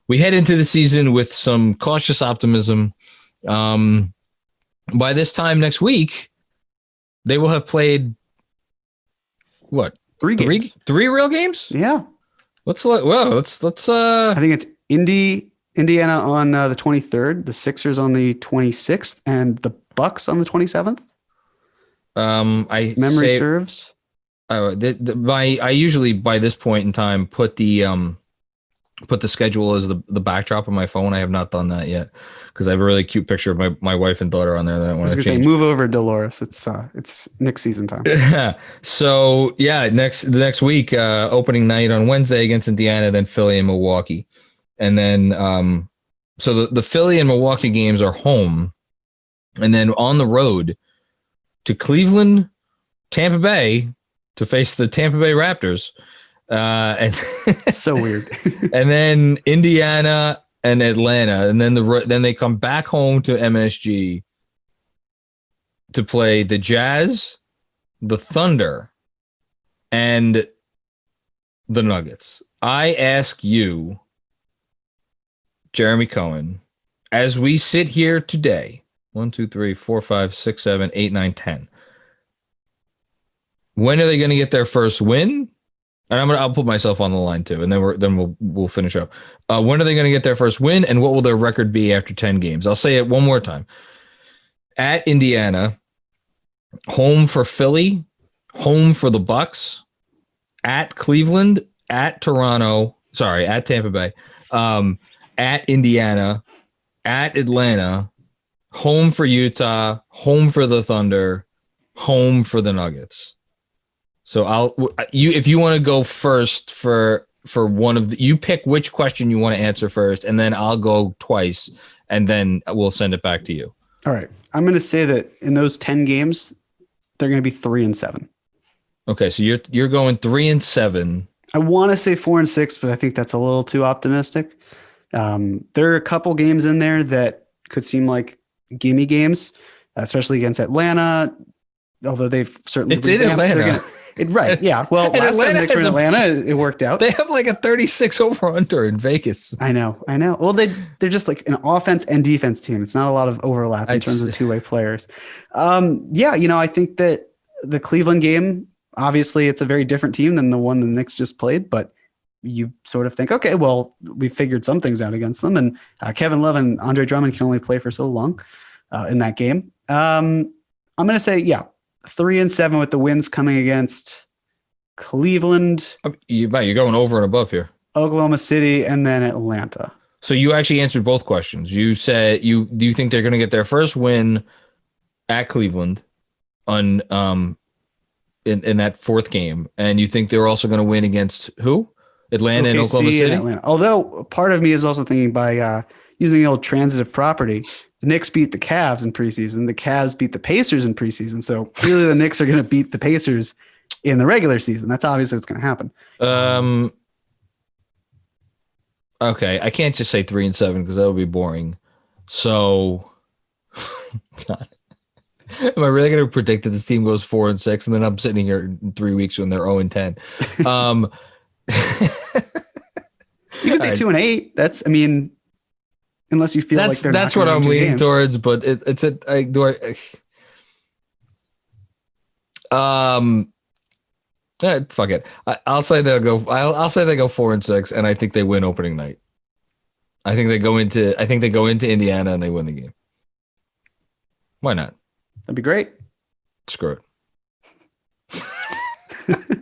we head into the season with some cautious optimism. By this time next week, they will have played what? Three games. Three real games? Yeah. Let's I think it's Indiana on the 23rd, the Sixers on the 26th, and the Bucks on the 27th. Memory serves. I usually by this point in time put the schedule as the backdrop of my phone. I have not done that yet because I have a really cute picture of my wife and daughter on there that I want to change. Move over, Dolores. It's Knicks season time. So yeah, the next week, opening night on Wednesday against Indiana, then Philly and Milwaukee, and then so the Philly and Milwaukee games are home, and then on the road to Cleveland, Tampa Bay to face the Tampa Bay Raptors. And so weird. And then Indiana and Atlanta, and then they come back home to MSG to play the Jazz, the Thunder, and the Nuggets. I ask you, Jeremy Cohen, as we sit here today, 1, 2, 3, 4, 5, 6, 7, 8, 9, 10. When are they going to get their first win? And I'll put myself on the line too, and then we'll finish up. When are they going to get their first win, and what will their record be after 10 games? I'll say it one more time. At Indiana, home for Philly, home for the Bucks, at Cleveland, at Tampa Bay, at Indiana, at Atlanta, home for Utah, home for the Thunder, home for the Nuggets. So if you want to go first for one of you pick which question you want to answer first, and then I'll go twice, and then we'll send it back to you. All right. I'm going to say that in those 10 games, they're going to be 3-7. Okay. So you're going 3-7. I want to say 4-6, but I think that's a little too optimistic. There are a couple games in there that could seem like gimme games, especially against Atlanta. Although they've certainly it's in Atlanta. Right. Yeah. Well, last time Knicks were in Atlanta, it worked out. They have like a 36 over under in Vegas. I know. Well, they're just like an offense and defense team. It's not a lot of overlap in terms of two-way players. I think that the Cleveland game, obviously it's a very different team than the one the Knicks just played, but you sort of think, okay, well, we figured some things out against them, and Kevin Love and Andre Drummond can only play for so long in that game. I'm going to say, 3-7 with the wins coming against Cleveland. You're going over and above here. Oklahoma City, and then Atlanta. So you actually answered both questions. You said do you think they're going to get their first win at Cleveland on in that fourth game, and you think they're also going to win against who? Atlanta and Oklahoma City. And Atlanta. Although part of me is also thinking by using the old transitive property, the Knicks beat the Cavs in preseason. The Cavs beat the Pacers in preseason. So clearly the Knicks are going to beat the Pacers in the regular season. That's obviously what's going to happen. Okay. I can't just say 3-7 because that would be boring. So, God. Am I really going to predict that this team goes 4-6 and then I'm sitting here in 3 weeks when they're 0-10? You can say 2-8. That's, unless you feel like they're that's what I'm leaning towards, but fuck it. I'll say they go 4-6, and I think they win opening night. I think they go into Indiana and they win the game. Why not? That'd be great. Screw it.